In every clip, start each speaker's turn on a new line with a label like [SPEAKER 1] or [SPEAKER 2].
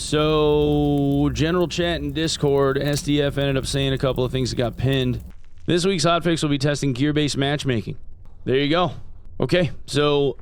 [SPEAKER 1] So, general chat and Discord, SDF ended up saying a couple of things that got pinned. This week's hotfix will be testing gear-based matchmaking. There you go. Okay, so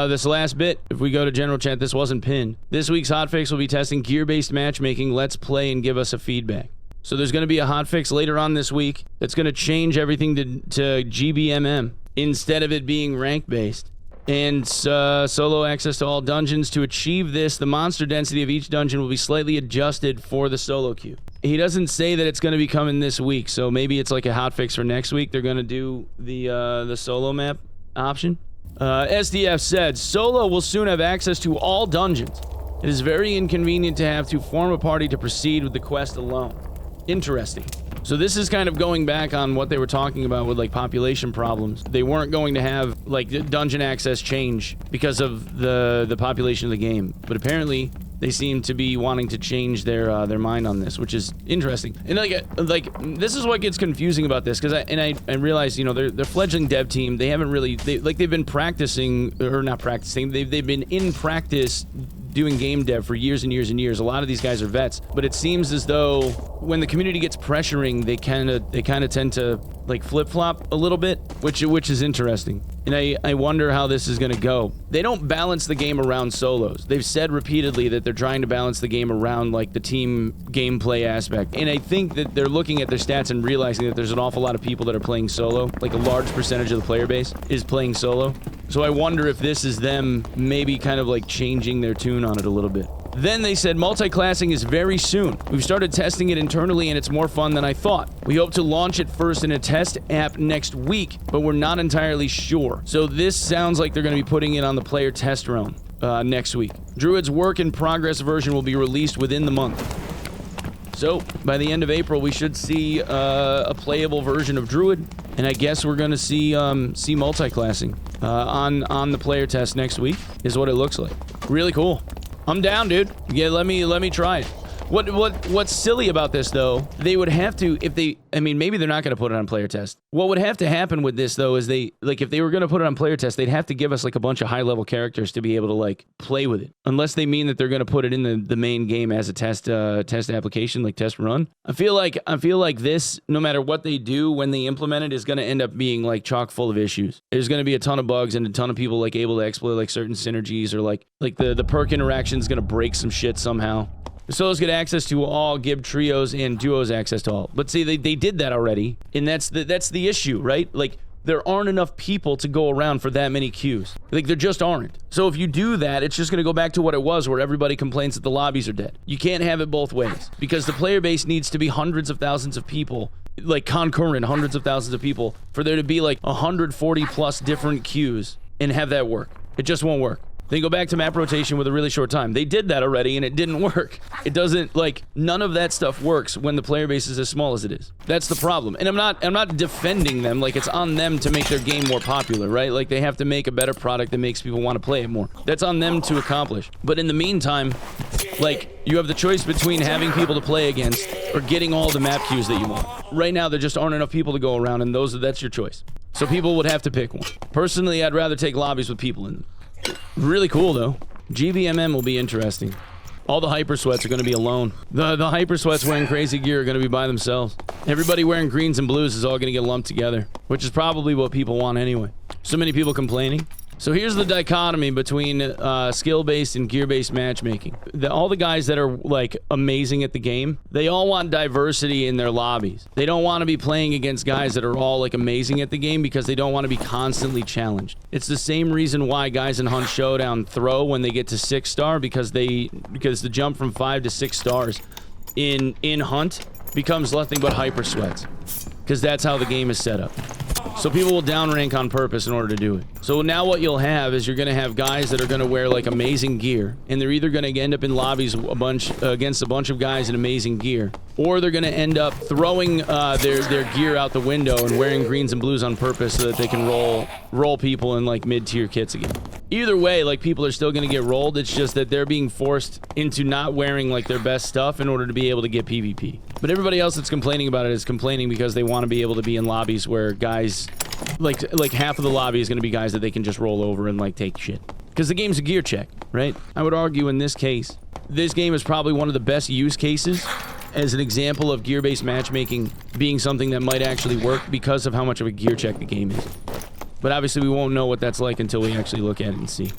[SPEAKER 1] this last bit, if we go to general chat, this wasn't pinned. This week's hotfix will be testing gear-based matchmaking. Let's play and give us a feedback. So there's going to be a hotfix later on this week that's going to change everything to GBMM instead of it being rank-based. And solo access to all dungeons. To achieve this, the monster density of each dungeon will be slightly adjusted for the solo queue. He doesn't say that it's going to be coming this week, so maybe it's like a hotfix for next week. They're going to do the solo map option. SDF said, solo will soon have access to all dungeons. It is very inconvenient to have to form a party to proceed with the quest alone. Interesting. So this is kind of going back on what they were talking about with like population problems. They weren't going to have like dungeon access change because of the population of the game, but apparently they seem to be wanting to change their mind on this, which is interesting. And like this is what gets confusing about this, because I realize, you know, they're fledgling dev team. They haven't really they've been practicing, or not practicing. They've been in practice doing game dev for years and years and years. A lot of these guys are vets, but it seems as though when the community gets pressuring, they kind of tend to like flip-flop a little bit, which is interesting. And I wonder how this is going to go. They don't balance the game around solos. They've said repeatedly that they're trying to balance the game around like the team gameplay aspect. And I think that they're looking at their stats and realizing that there's an awful lot of people that are playing solo. Like a large percentage of the player base is playing solo. So I wonder if this is them maybe kind of like changing their tune on it a little bit. Then they said multiclassing is very soon. We've started testing it internally and it's more fun than I thought. We hope to launch it first in a test app next week, but we're not entirely sure. So this sounds like they're going to be putting it on the player test realm next week. Druid's work in progress version will be released within the month. So by the end of April, we should see a playable version of Druid, and I guess we're going to see multiclassing on the player test next week is what it looks like. Really cool. I'm down, dude. Yeah, let me try it. What's silly about this though? They would have to, if they, I mean, maybe they're not going to put it on player test. What would have to happen with this though is if they were going to put it on player test, they'd have to give us like a bunch of high level characters to be able to like play with it. Unless they mean that they're going to put it in the main game as a test application, like test run. I feel like this, no matter what they do when they implement it, is going to end up being like chock full of issues. There's going to be a ton of bugs and a ton of people like able to exploit like certain synergies, or like the perk interaction is going to break some shit somehow. Solos get access to all, Gib trios and duos access to all. But see, they did that already, and that's the issue, right? Like, there aren't enough people to go around for that many queues. Like, there just aren't. So if you do that, it's just going to go back to what it was, where everybody complains that the lobbies are dead. You can't have it both ways, because the player base needs to be hundreds of thousands of people, like concurrent hundreds of thousands of people, for there to be like 140 plus different queues and have that work. It just won't work. They go back to map rotation with a really short time. They did that already and it didn't work. It doesn't, like, none of that stuff works when the player base is as small as it is. That's the problem. And I'm not defending them. Like, it's on them to make their game more popular, right? Like, they have to make a better product that makes people want to play it more. That's on them to accomplish. But in the meantime, like, you have the choice between having people to play against or getting all the map queues that you want. Right now, there just aren't enough people to go around, and that's your choice. So people would have to pick one. Personally, I'd rather take lobbies with people in them. Really cool though. GBMM will be interesting. All the hyper sweats are going to be alone. The hyper sweats wearing crazy gear are going to be by themselves. Everybody wearing greens and blues is all going to get lumped together, which is probably what people want anyway. So many people complaining. So here's the dichotomy between skill-based and gear-based matchmaking. All the guys that are like amazing at the game, they all want diversity in their lobbies. They don't want to be playing against guys that are all like amazing at the game because they don't want to be constantly challenged. It's the same reason why guys in Hunt Showdown throw when they get to 6-star, because the jump from 5 to 6 stars in Hunt becomes nothing but hyper sweats, because that's how the game is set up. So people will downrank on purpose in order to do it. So now what you'll have is you're going to have guys that are going to wear like amazing gear, and they're either going to end up in lobbies against a bunch of guys in amazing gear, or they're going to end up throwing their gear out the window and wearing greens and blues on purpose so that they can roll people in like mid-tier kits again. Either way, like, people are still going to get rolled. It's just that they're being forced into not wearing like their best stuff in order to be able to get PvP. But everybody else that's complaining about it is complaining because they want to be able to be in lobbies where guys, like half of the lobby is going to be guys that they can just roll over and like take shit. because the game's a gear check, right? I would argue in this case, this game is probably one of the best use cases as an example of gear-based matchmaking being something that might actually work because of how much of a gear check the game is. But obviously we won't know what that's like until we actually look at it and see.